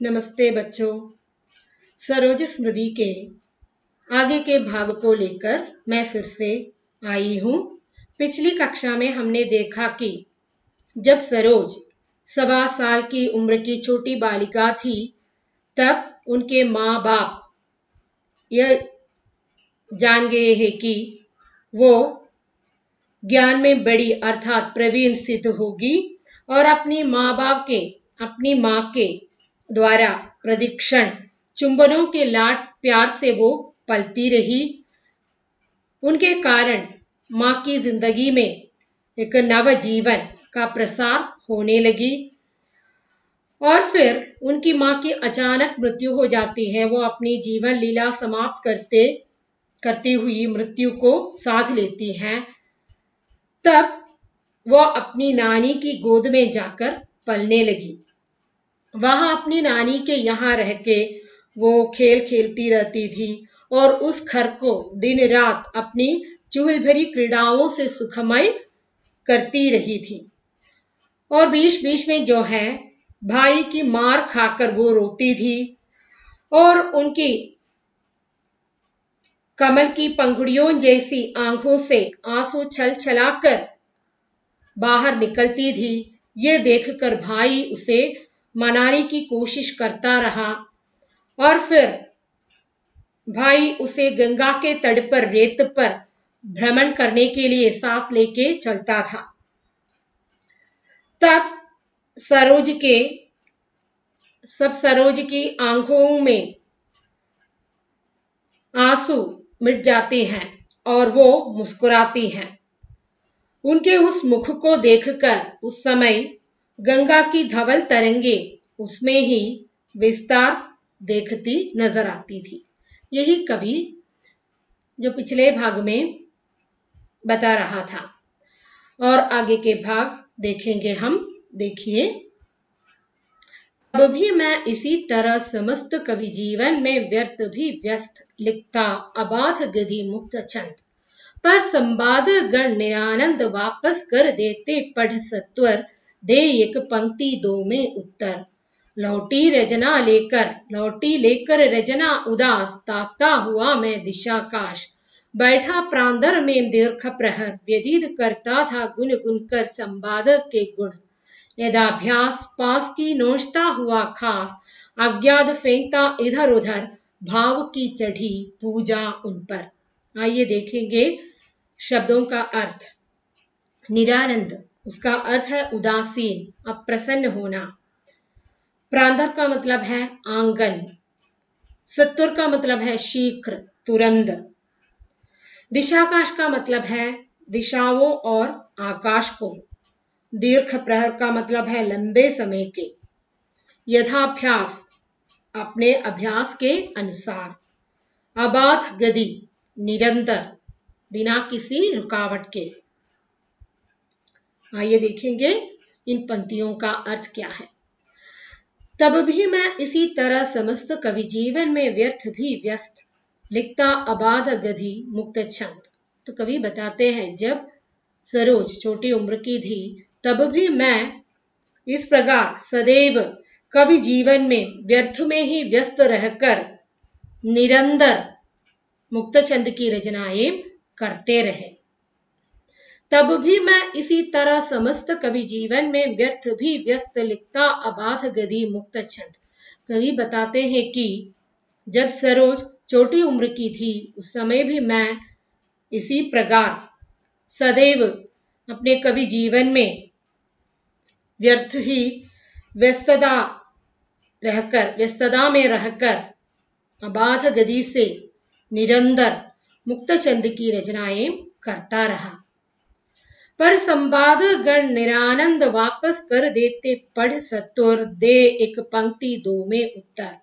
नमस्ते बच्चों। सरोज स्मृति के आगे के भाग को लेकर मैं फिर से आई हूँ। पिछली कक्षा में हमने देखा कि जब सरोज 1.25 साल की उम्र की छोटी बालिका थी, तब उनके माँ बाप यह जान गए हैं कि वो ज्ञान में बड़ी अर्थात प्रवीण सिद्ध होगी और अपनी माँ के द्वारा प्रदीक्षण चुंबनों के लाड प्यार से वो पलती रही। उनके कारण माँ की जिंदगी में एक नव जीवन का प्रसार होने लगी और फिर उनकी माँ की अचानक मृत्यु हो जाती है। वो अपनी जीवन लीला समाप्त करती हुई मृत्यु को साथ लेती हैं। तब वो अपनी नानी की गोद में जाकर पलने लगी। वहां अपनी नानी के यहाँ रह के वो खेल खेलती रहती थी और उस घर को दिन रात अपनी चुहल भरी क्रीड़ाओं से सुखमय करती रही थी। और बीच बीच में जो है भाई की मार खाकर वो रोती थी और उनकी कमल की पंखुड़ियों जैसी आंखों से आंसू छल छलाकर बाहर निकलती थी। ये देखकर भाई उसे मनाने की कोशिश करता रहा और फिर भाई उसे गंगा के तट पर रेत पर भ्रमण करने के लिए साथ लेके चलता था। तब सरोज की आंखों में आंसू मिट जाते हैं और वो मुस्कुराती हैं। उनके उस मुख को देखकर उस समय गंगा की धवल तरंगे उसमें ही विस्तार देखती नजर आती थी। यही कवि जो पिछले भाग में बता रहा था और आगे के भाग देखेंगे हम। देखिए, अब भी मैं इसी तरह समस्त कवि जीवन में व्यर्थ भी व्यस्त लिखता अबाध गति मुक्त छंद पर संवाद गण निरानंद वापस कर देते पढ़ सत्वर दे एक पंक्ति दो में उत्तर लौटी लेकर रजना उदास ताकता हुआ मैं दिशाकाश बैठा प्रांतर में दीर्घ प्रहर व्यतीत करता था गुन गुन कर संवादक के गुण यदाभ्यास पास की नोचता हुआ खास अज्ञात फेंकता इधर उधर भाव की चढ़ी पूजा उन पर। आइए देखेंगे शब्दों का अर्थ। निरानंद, उसका अर्थ है उदासीन, अप्रसन्न होना। प्रांतर का मतलब है आंगन। सत्वर का मतलब है शीघ्र, तुरंत। दिशाकाश का मतलब है दिशाओं और आकाश को। दीर्घ प्रहर का मतलब है लंबे समय के। यथाभ्यास, अपने अभ्यास के अनुसार। अबाध गति, निरंतर, बिना किसी रुकावट के। आइए देखेंगे इन पंक्तियों का अर्थ क्या है। तब भी मैं इसी तरह समस्त कवि जीवन में व्यर्थ भी व्यस्त लिखता अबाध गति मुक्त छंद। तो कवि बताते हैं जब सरोज छोटी उम्र की थी तब भी मैं इस प्रकार सदैव कवि जीवन में व्यर्थ में ही व्यस्त रहकर निरंतर मुक्त छंद की रचनाएं करते रहे। तब भी मैं इसी तरह समस्त कवि जीवन में व्यर्थ भी व्यस्त लिखता अबाध गति मुक्त छंद। कवि बताते हैं कि जब सरोज छोटी उम्र की थी उस समय भी मैं इसी प्रकार सदैव अपने कवि जीवन में व्यर्थ ही व्यस्तता में रहकर अबाध गति से निरंतर मुक्त छंद की रचनाएं करता रहा। पर संवाद गण निरानंद वापस कर देते पढ़ सत्वर दे एक पंक्ति दो में उत्तर।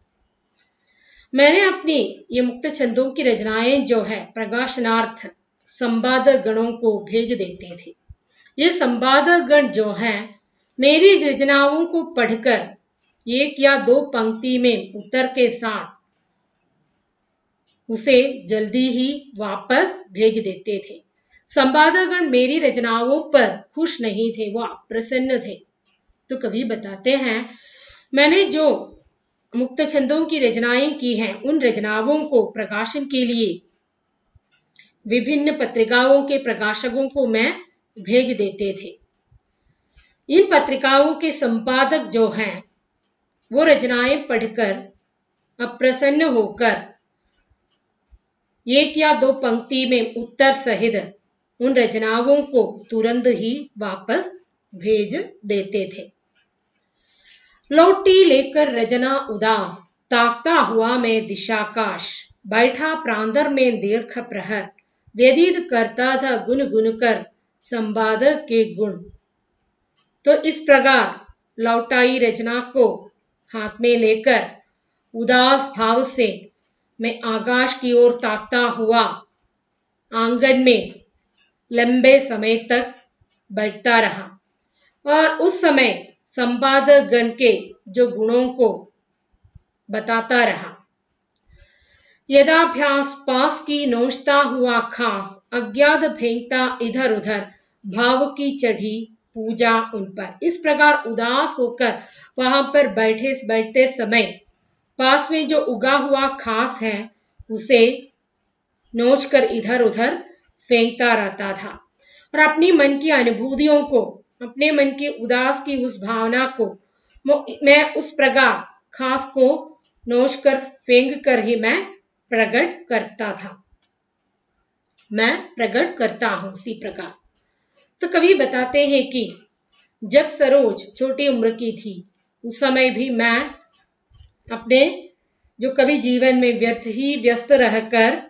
मैंने अपनी ये मुक्त छंदों की रचनाएं जो है प्रकाशनार्थ संवादक गणों को भेज देते थे। ये संवादक गण जो है मेरी रचनाओं को पढ़कर एक या दो पंक्ति में उत्तर के साथ उसे जल्दी ही वापस भेज देते थे। संवादकगण मेरी रचनाओं पर खुश नहीं थे, वो अप्रसन्न थे। तो कवि बताते हैं मैंने जो मुक्त छंदों की रचनाएं की हैं, उन रचनाओं को प्रकाशन के लिए विभिन्न पत्रिकाओं के प्रकाशकों को मैं भेज देते थे। इन पत्रिकाओं के संपादक जो हैं वो रचनाएं पढ़कर अप्रसन्न होकर एक या दो पंक्ति में उत्तर सहित उन रचनाओं को तुरंत ही वापस भेज देते थे। लौटी लेकर रचना उदास, ताकता हुआ मैं दिशाकाश, बैठा प्रांतर में दीर्घ प्रहर, व्यतीत करता था गुन गुन कर संपादक के गुण। तो इस प्रकार लौटाई रचना को हाथ में लेकर उदास भाव से मैं आकाश की ओर ताकता हुआ आंगन में लंबे समय तक बैठता रहा और उस समय संपादक गण के जो गुणों को बताता रहा। यदाभ्यास पास की नोचता हुआ खास, अज्ञात फेंकता इधर उधर, भाव की चढ़ी पूजा उन पर। इस प्रकार उदास होकर वहां पर बैठते समय पास में जो उगा हुआ खास है उसे नोचकर इधर उधर फेंकता रहता था और अपनी मन की अनुभूतियों को, अपने मन की उदास की उस भावना को मैं उस प्रकार खास को नोचकर फेंक कर ही मैं प्रकट करता था, मैं प्रकट करता हूं उसी प्रकार। तो कवि बताते हैं कि जब सरोज छोटी उम्र की थी उस समय भी मैं अपने जो कवि जीवन में व्यस्त रहकर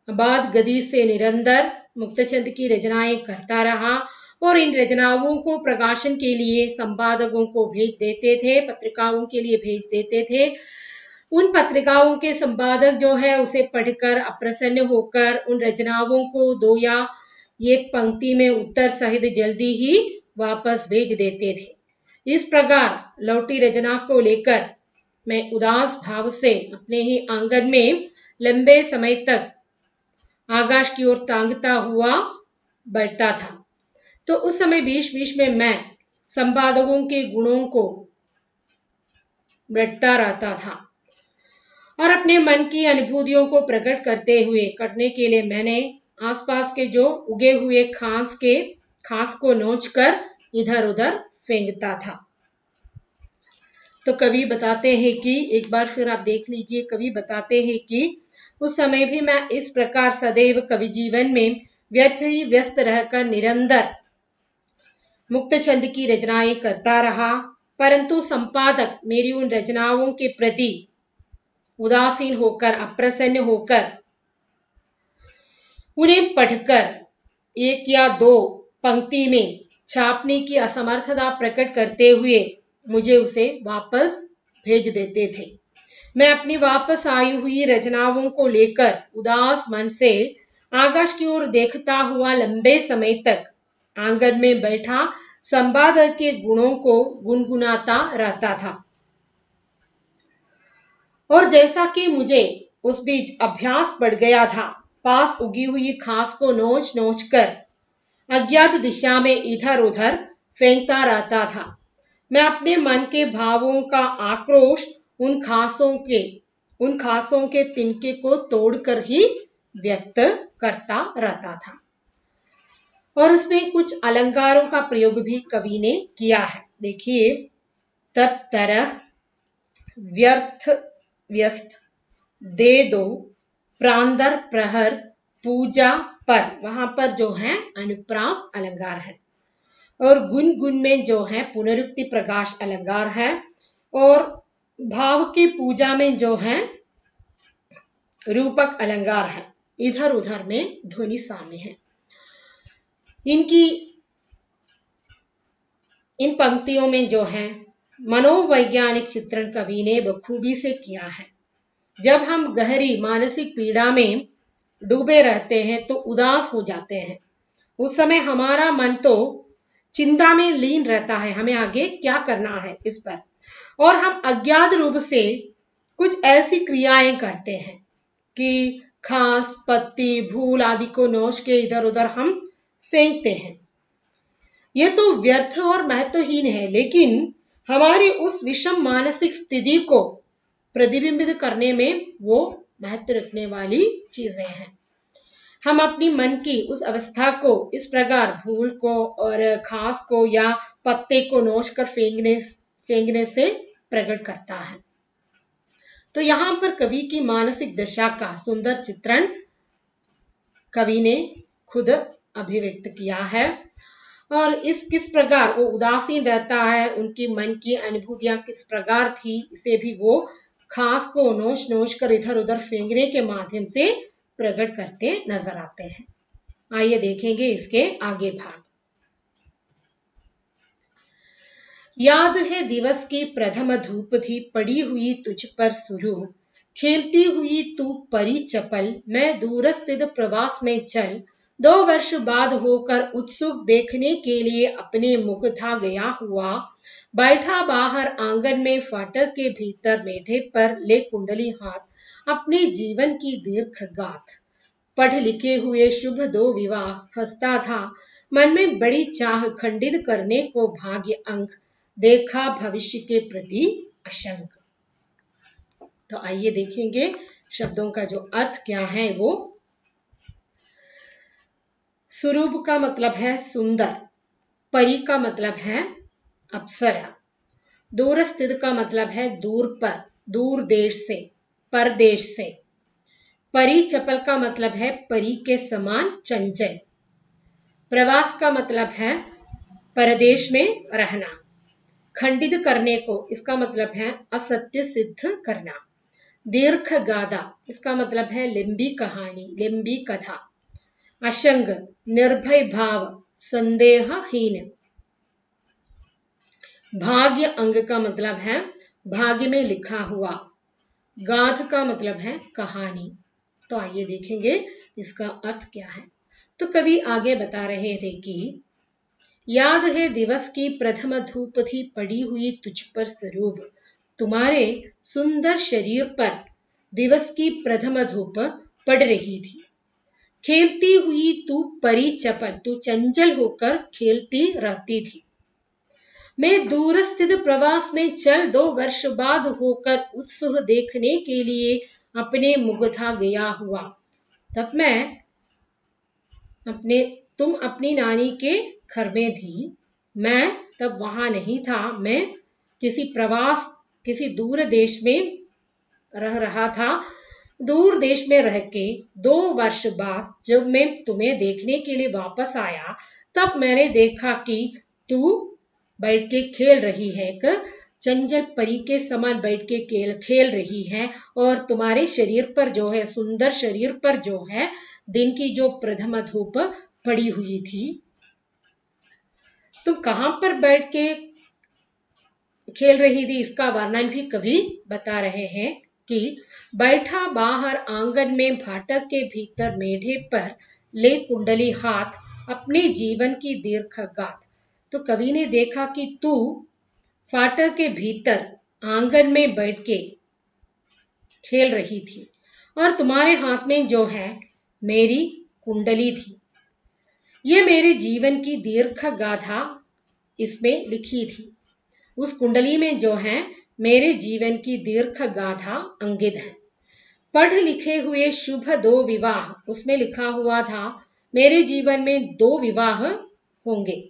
बाद गति से निरंतर मुक्तछंद की रचनाएं करता रहा और इन रचनाओं को प्रकाशन के लिए संपादकों को भेज देते थे, पत्रिकाओं के लिए भेज देते थे। उन पत्रिकाओं के संपादक जो है उसे पढ़कर अप्रसन्न होकर उन रचनाओं को दो या एक पंक्ति में उत्तर सहित जल्दी ही वापस भेज देते थे। इस प्रकार लौटी रचना को लेकर मैं उदास भाव से अपने ही आंगन में लंबे समय तक आकाश की ओर तांगता हुआ बैठता था। तो उस समय बीच बीच में मैं संपादकों के गुणों को रटता रहता था और अपने मन की अनुभूतियों को प्रकट करने के लिए मैंने आसपास के जो उगे हुए खास को नोचकर इधर उधर फेंकता था। तो कवि बताते हैं कि एक बार फिर आप देख लीजिए, कवि बताते हैं कि उस समय भी मैं इस प्रकार सदैव कवि जीवन में व्यस्त रहकर निरंतर मुक्त छंद की रचनाएं करता रहा, परंतु संपादक मेरी उन रचनाओं के प्रति उदासीन होकर, अप्रसन्न होकर उन्हें पढ़कर एक या दो पंक्ति में छापने की असमर्थता प्रकट करते हुए मुझे उसे वापस भेज देते थे। मैं अपनी वापस आई हुई रचनाओं को लेकर उदास मन से आकाश की ओर देखता हुआ लंबे समय तक आंगन में बैठा संपादक के गुणों को गुनगुनाता रहता था। और जैसा कि मुझे उस बीच अभ्यास बढ़ गया था, पास उगी हुई घास को नोच कर अज्ञात दिशा में इधर उधर फेंकता रहता था। मैं अपने मन के भावों का आक्रोश उन खासों के तिनके को तोड़कर ही व्यक्त करता रहता था। और उसमें कुछ अलंकारों का प्रयोग भी कवि ने किया है। देखिए, तब तरह व्यस्त दे दो प्रांतर प्रहर पूजा पर, वहां पर जो है अनुप्रास अलंकार है और गुन गुन में जो है पुनरुक्ति प्रकाश अलंकार है और भाव की पूजा में जो है रूपक अलंकार है। इधर उधर में ध्वनि साम्य है। इन पंक्तियों में जो है मनोवैज्ञानिक चित्रण कवि ने बखूबी से किया है। जब हम गहरी मानसिक पीड़ा में डूबे रहते हैं तो उदास हो जाते हैं, उस समय हमारा मन तो चिंता में लीन रहता है, हमें आगे क्या करना है इस पर, और हम अज्ञात रूप से कुछ ऐसी क्रियाएं करते हैं कि घास, पत्ती, फूल आदि को नोच के इधर उधर हम फेंकते हैं। यह तो व्यर्थ और महत्वहीन है, लेकिन हमारी उस विषम मानसिक स्थिति को प्रतिबिंबित करने में वो महत्व रखने वाली चीजें हैं। हम अपनी मन की उस अवस्था को इस प्रकार फूल को और घास को या पत्ते को नोच कर फेंकने से प्रकट करता है। तो यहाँ पर कवि की मानसिक दशा का सुंदर चित्रण कवि ने खुद अभिव्यक्त किया है। और किस प्रकार वो उदासीन रहता है, उनकी मन की अनुभूतियां किस प्रकार थी, इसे भी वो घास को नोच नोच कर इधर उधर फेंकने के माध्यम से प्रकट करते नजर आते हैं। आइए देखेंगे इसके आगे भाग। याद है दिवस की प्रथम धूप थी पड़ी हुई तुझ पर सुरूह, खेलती हुई तू परी चपल मैं दूर स्थित प्रवास में चल, 2 वर्ष बाद होकर उत्सुक देखने के लिए अपने मुख था गया हुआ, बैठा बाहर आंगन में फाटक के भीतर मेढे पर ले कुंडली हाथ, अपने जीवन की दीर्घ गाथ, पढ़ लिखे हुए शुभ 2 विवाह, हंसता था मन में बड़ी चाह खंडित करने को भाग्य अंक, देखा भविष्य के प्रति आशंक। तो आइए देखेंगे शब्दों का जो अर्थ क्या है। वो सुरूप का मतलब है सुंदर, परी का मतलब है अप्सरा, दूर स्थित का मतलब है दूर पर, दूर देश से, परदेश से, परी चपल का मतलब है परी के समान चंचल, प्रवास का मतलब है परदेश में रहना, खंडित करने को इसका मतलब है असत्य सिद्ध करना, दीर्घ गाथा इसका मतलब है लंबी कहानी, लंबी कथा, अशंग निर्भय भाव, संदेहहीन, भाग्य अंग का मतलब है भाग्य में लिखा हुआ, गाथ का मतलब है कहानी। तो आइए देखेंगे इसका अर्थ क्या है। तो कवि आगे बता रहे थे कि याद है दिवस की प्रथम धूप थी पड़ी हुई तुझ पर स्वरूप, तुम्हारे सुंदर शरीर पर दिवस की प्रथम धूप पड़ रही थी, खेलती हुई तू परी चपल, तू चंचल होकर खेलती रहती थी, मैं दूर स्थित प्रवास में चल 2 वर्ष बाद होकर उत्सुक देखने के लिए अपने मुग्धा गया हुआ, तब तुम अपनी नानी के घर में थी, मैं तब वहां नहीं था, मैं किसी दूर देश में रह रहा था, दूर देश में रह के 2 वर्ष बाद जब मैं तुम्हें देखने के लिए वापस आया, तब मैंने देखा कि तू बैठ के खेल रही है, चंचल परी के समान बैठ के खेल रही है, और तुम्हारे शरीर पर जो है, सुंदर शरीर पर जो है दिन की जो प्रथम धूप पड़ी हुई थी, तुम कहां पर बैठ के खेल रही थी, इसका वर्णन भी कवि बता रहे हैं कि बैठा बाहर आंगन में फाटक के भीतर मेढे पर ले कुंडली हाथ, अपने जीवन की दीर्घ गाथ। तो कवि ने देखा कि तू फाटक के भीतर आंगन में बैठ के खेल रही थी और तुम्हारे हाथ में जो है मेरी कुंडली थी, ये मेरे जीवन की दीर्घ गाथा इसमें लिखी थी, उस कुंडली में जो है मेरे जीवन की दीर्घ गाथा अंकित है, पढ़ लिखे हुए शुभ 2 विवाह, उसमें लिखा हुआ था मेरे जीवन में 2 विवाह होंगे,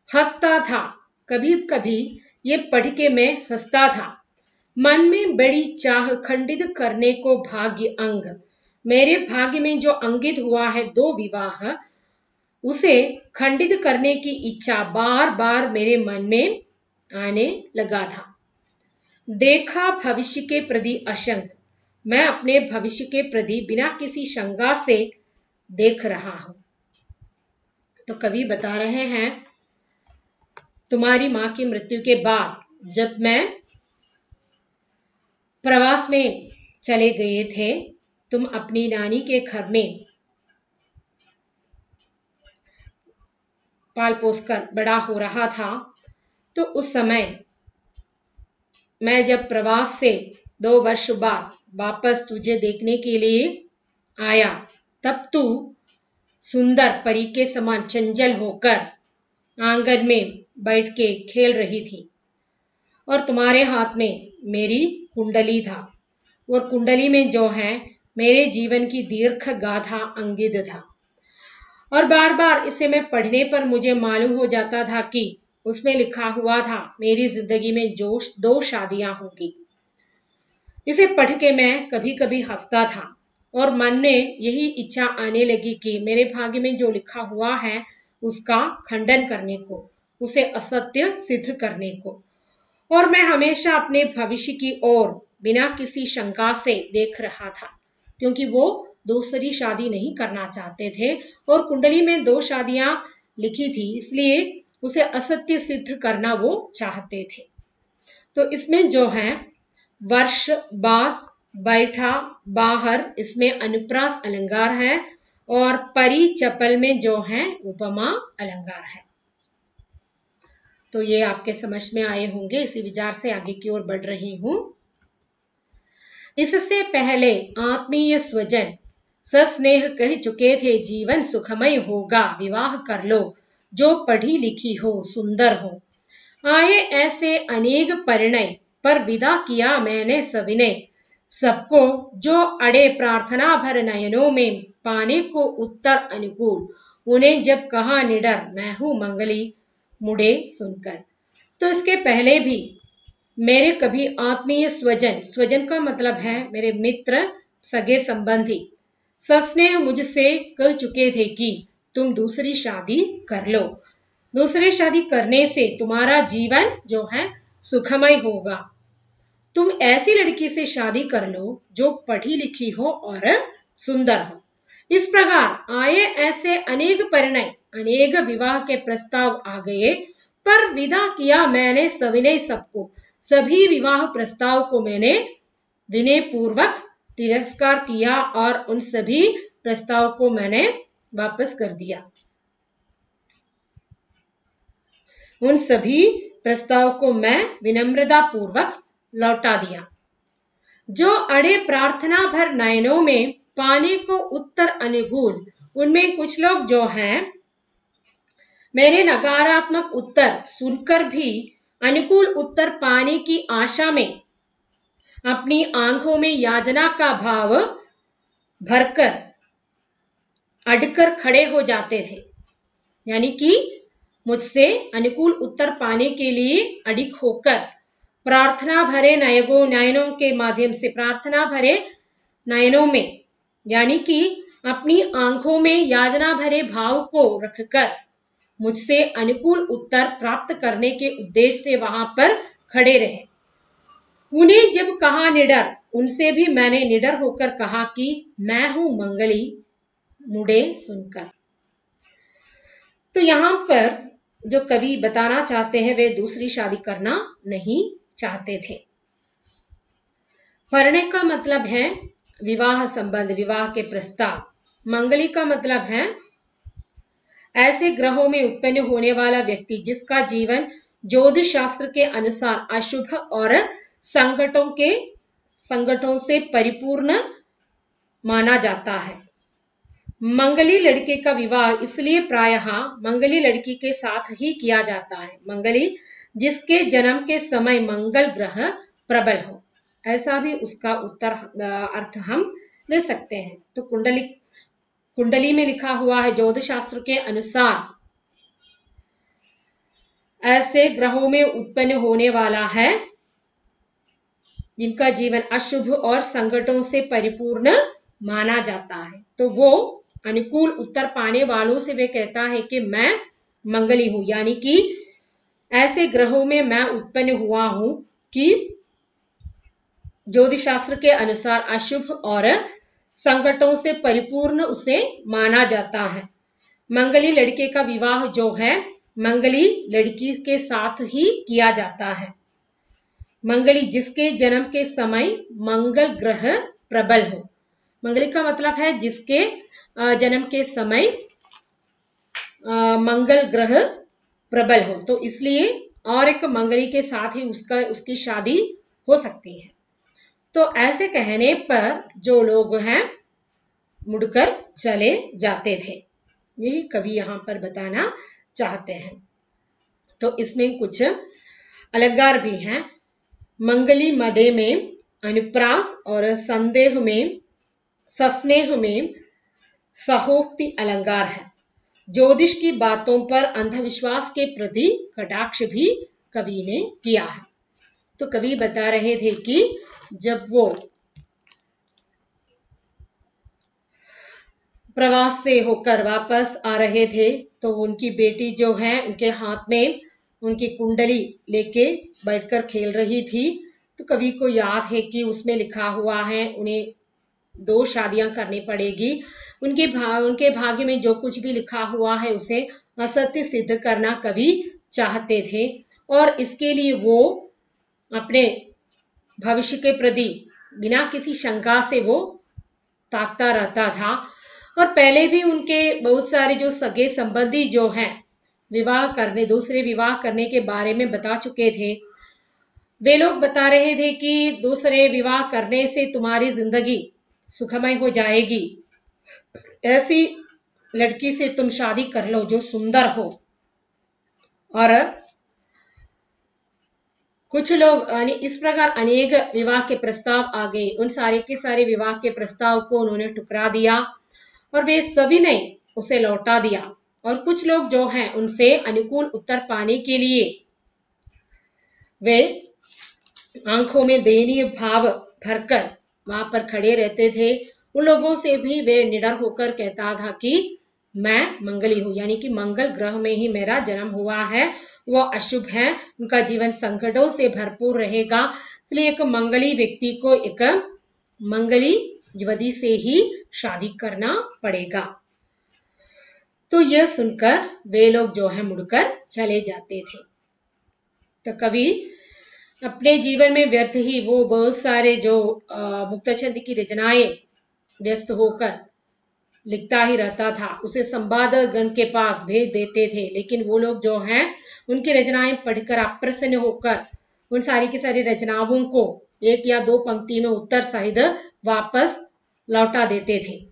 हंसता था कभी कभी ये पढ़ के मैं हंसता था, मन में बड़ी चाह खंडित करने को भाग्य अंग, मेरे भाग्य में जो अंकित हुआ है 2 विवाह, उसे खंडित करने की इच्छा बार बार मेरे मन में आने लगा था, देखा भविष्य के प्रति आशंक, मैं अपने भविष्य के प्रति बिना किसी शंका से देख रहा हूं। तो कवि बता रहे हैं तुम्हारी मां की मृत्यु के बाद जब मैं प्रवास में चले गए थे, तुम अपनी नानी के घर में पाल पोस कर बड़ा हो रहा था, तो उस समय मैं जब प्रवास से 2 वर्ष बाद वापस तुझे देखने के लिए आया, तब तू सुंदर परी के समान चंचल होकर आंगन में बैठ के खेल रही थी और तुम्हारे हाथ में मेरी कुंडली था और कुंडली में जो है मेरे जीवन की दीर्घ गाथा अंकित था और बार बार इसे मैं पढ़ने पर मुझे मालूम हो जाता था कि उसमें लिखा हुआ था मेरी जिंदगी में जो 2 शादियां होगी। इसे पढ़ के मैं कभी कभी हंसता था और मन में यही इच्छा आने लगी कि मेरे भाग्य में जो लिखा हुआ है उसका खंडन करने को, उसे असत्य सिद्ध करने को। और मैं हमेशा अपने भविष्य की ओर बिना किसी शंका से देख रहा था क्योंकि वो दूसरी शादी नहीं करना चाहते थे और कुंडली में 2 शादियां लिखी थी, इसलिए उसे असत्य सिद्ध करना वो चाहते थे। तो इसमें जो है वर्ष, बाद, बैठा, बाहर, इसमें अनुप्रास अलंकार है और परी, चपल में जो है उपमा अलंकार है। तो ये आपके समझ में आए होंगे। इसी विचार से आगे की ओर बढ़ रही हूं। इससे पहले आत्मीय स्वजन सस्नेह कह चुके थे जीवन सुखमय होगा, विवाह कर लो जो पढ़ी लिखी हो, सुंदर हो। आए ऐसे अनेक परिणय पर विदा किया मैंने सविनय, सबको जो अड़े प्रार्थना भर नयनों में पाने को उत्तर अनुकूल, उन्हें जब कहा निडर मैं हूं मंगली मुड़े सुनकर। तो इसके पहले भी मेरे कभी आत्मीय स्वजन, स्वजन का मतलब है मेरे मित्र, सगे संबंधी, सस्नेह मुझसे कह चुके थे कि तुम दूसरी शादी कर लो, दूसरी शादी करने से तुम्हारा जीवन जो है सुखमय होगा, तुम ऐसी लड़की से शादी कर लो जो पढ़ी लिखी हो और सुंदर हो। इस प्रकार आए ऐसे अनेक परिणय, अनेक विवाह के प्रस्ताव आ गए, पर विदा किया मैंने सविनय सबको, सभी विवाह प्रस्ताव को मैंने विनय पूर्वक तिरस्कार किया और उन सभी प्रस्ताव को मैंने वापस कर दिया, उन सभी प्रस्ताव को मैं विनम्रता पूर्वक लौटा दिया। जो अड़े प्रार्थना भर नयनों में पाने को उत्तर अनुकूल, उनमें कुछ लोग जो हैं मेरे नकारात्मक उत्तर सुनकर भी अनुकूल उत्तर पाने की आशा में अपनी आंखों में याचना का भाव भरकर अड़कर खड़े हो जाते थे, यानी कि मुझसे अनुकूल उत्तर पाने के लिए अडिग होकर प्रार्थना भरे नयनों के माध्यम से, प्रार्थना भरे नयनों में यानी कि अपनी आंखों में याचना भरे भाव को रखकर मुझसे अनुकूल उत्तर प्राप्त करने के उद्देश्य से वहां पर खड़े रहे। उन्हें जब कहा निडर, उनसे भी मैंने निडर होकर कहा कि मैं हूं मंगली मुड़े सुनकर। तो यहां पर जो कवि बताना चाहते हैं वे दूसरी शादी करना नहीं चाहते थे। परिणय का मतलब है विवाह संबंध, विवाह के प्रस्ताव। मंगली का मतलब है ऐसे ग्रहों में उत्पन्न होने वाला व्यक्ति जिसका जीवन ज्योतिष शास्त्र के अनुसार अशुभ और संकटों से परिपूर्ण माना जाता है। मंगली लड़के का विवाह इसलिए प्रायः मंगली लड़की के साथ ही किया जाता है, मंगली जिसके जन्म के समय मंगल ग्रह प्रबल हो, ऐसा भी उसका अर्थ हम ले सकते हैं। तो कुंडली में लिखा हुआ है ज्योतिष शास्त्र के अनुसार ऐसे ग्रहों में उत्पन्न होने वाला है जिनका जीवन अशुभ और संकटों से परिपूर्ण माना जाता है। तो वो अनुकूल उत्तर पाने वालों से वे कहता है कि मैं मंगली हूं, यानी कि ऐसे ग्रहों में मैं उत्पन्न हुआ हूं कि ज्योतिष शास्त्र के अनुसार अशुभ और संकटों से परिपूर्ण उसे माना जाता है। मंगली लड़के का विवाह जो है मंगली लड़की के साथ ही किया जाता है। मंगली जिसके जन्म के समय मंगल ग्रह प्रबल हो, मंगली का मतलब है जिसके जन्म के समय मंगल ग्रह प्रबल हो, तो इसलिए और एक मंगली के साथ ही उसकी शादी हो सकती है। तो ऐसे कहने पर जो लोग हैं मुड़कर चले जाते थे, यही कवि यहां पर बताना चाहते हैं। तो इसमें कुछ अलंकार भी हैं। मंगली मडे में अनुप्रास और संदेह में, सस्नेह में सहोक्ति अलंकार है। ज्योतिष की बातों पर अंधविश्वास के प्रति कटाक्ष भी कवि ने किया है। तो कवि बता रहे थे कि जब वो प्रवास से होकर वापस आ रहे थे तो उनकी बेटी जो है उनके हाथ में उनकी कुंडली लेके बैठकर खेल रही थी। तो कवि को याद है कि उसमें लिखा हुआ है उन्हें 2 शादियां करनी पड़ेगी। उनके भाग्य में जो कुछ भी लिखा हुआ है उसे असत्य सिद्ध करना कवि चाहते थे और इसके लिए वो अपने भविष्य के प्रति बिना किसी शंका से वो ताकता रहता था। और पहले भी उनके बहुत सारे जो सगे संबंधी जो हैं दूसरे विवाह करने के बारे में बता चुके थे। वे लोग बता रहे थे कि दूसरे विवाह करने से तुम्हारी जिंदगी सुखमय हो जाएगी, ऐसी लड़की से तुम शादी कर लो जो सुंदर हो। और कुछ लोग इस प्रकार अनेक विवाह के प्रस्ताव आ गए। उन सारे के सारे विवाह के प्रस्ताव को उन्होंने ठुकरा दिया और वे सभी ने उसे लौटा दिया। और कुछ लोग जो हैं उनसे अनुकूल उत्तर पाने के लिए वे आंखों में दयनीय भाव भरकर वहां पर खड़े रहते थे। उन लोगों से भी वे निडर होकर कहता था कि मैं मंगली हूं, यानी कि मंगल ग्रह में ही मेरा जन्म हुआ है, वो अशुभ है, उनका जीवन संकटों से भरपूर रहेगा, इसलिए एक मंगली व्यक्ति को एक मंगली युवती से ही शादी करना पड़ेगा। तो यह सुनकर वे लोग जो है मुड़कर चले जाते थे। तो कवि अपने जीवन में व्यर्थ ही वो बहुत सारे जो मुक्तछंद की रचनाएं व्यस्त होकर लिखता ही रहता था, उसे संपादक गण के पास भेज देते थे। लेकिन वो लोग जो हैं उनकी रचनाएं पढ़कर अप्रसन्न होकर उन सारी की सारी रचनाओं को 1 या 2 पंक्ति में उत्तर सहित वापस लौटा देते थे।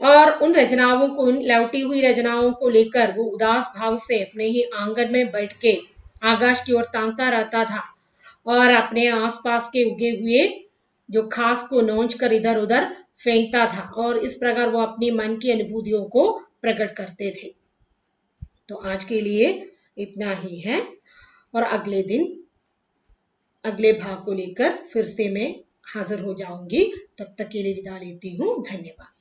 और उन रचनाओं को, उन लौटी हुई रचनाओं को लेकर वो उदास भाव से अपने ही आंगन में बैठ के आकाश की ओर ताकता रहता था और अपने आसपास के उगे हुए जो घास को नोच कर इधर उधर फेंकता था और इस प्रकार वो अपनी मन की अनुभूतियों को प्रकट करते थे। तो आज के लिए इतना ही है और अगले दिन अगले भाग को लेकर फिर से मैं हाजिर हो जाऊंगी। तब तक के लिए विदा लेती हूँ। धन्यवाद।